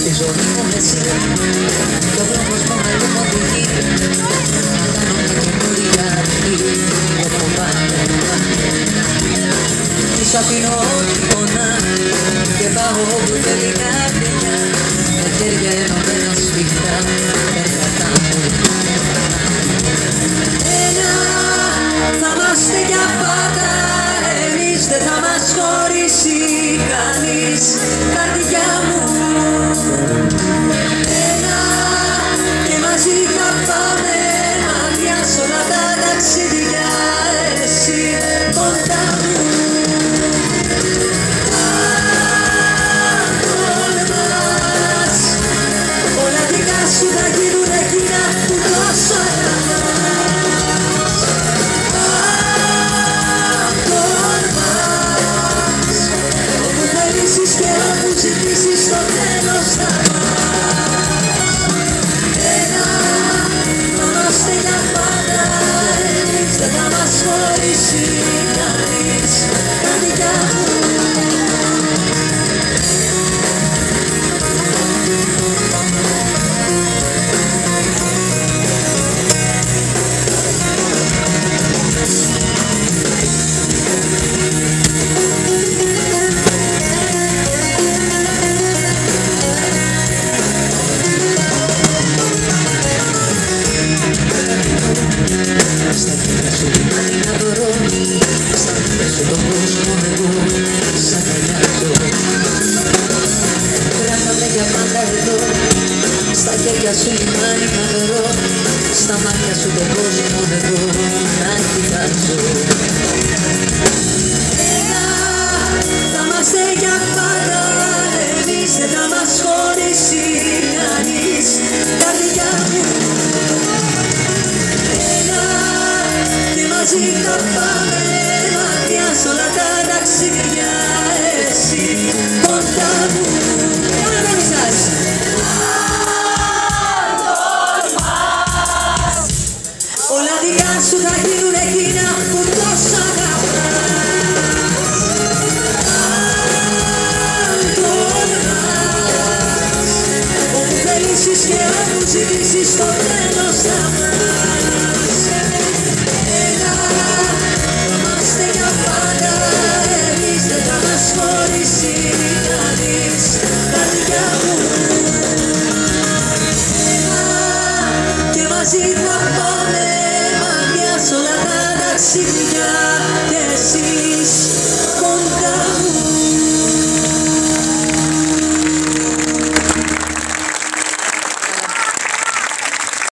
Στη ζωή μου εσύ, το δρόμος μου με μου οδηγεί. Κάνω μια καινούρια αρχή, δεν φοβάμαι πια. Της αφήνω ό,τι πονά και πάω όπου θέλει καρδιά. Με χέρια ενωμένα σφιχτά, περπατά μου. Ένα, θα είμαστε για πάντα, εμείς δεν θα μας χωρίσει κανείς, καρδιά μου. Ένα, και μαζί θα πάμε μακριά σ' όλα τα ταξίδια, εσύ κοντά μου. Αν τολμάς, όλα δικά σου θα γίνουν εκείνα που τόσο αγαπάς. Αν τολμάς, όπου θέλεις και όπου ζητήσεις στο τέλος θα πας. Ένα, θα είμαστε για πάντα, εμείς δεν θα μας χωρίσει κανείς, καρδιά μου. Στα χέρια σου λιμάνι να βρω, στα χέρια σου τον κόσμο εγώ σ' αγκαλιάζω. Κράταμε για πάντα εδώ, στα χέρια σου λιμάνι να βρω, στα μάτια σου τον κόσμο εγώ να κοιτάζω. Ένα, θα είμαστε για πάντα, εμείς δεν θα μας χωρίσει κανείς, καρδιά μου. Μαζί θα πάμε μακριά σ' όλα τα ταξίδια, εσύ κοντά μου. Όλα τα μισάς. Αν τολμάς, όλα δικά σου θα γίνουν εκείνα που τόσο αγαπάς. Αν τολμάς, όπου θέλεις και όπου ζητήσεις στο τέλος θα πας. Χωρίσει κανείς, καρδιά μου. Ένα, και μαζί θα πάμε μακριά σ' όλα τα ταξίδια, και εσείς κοντά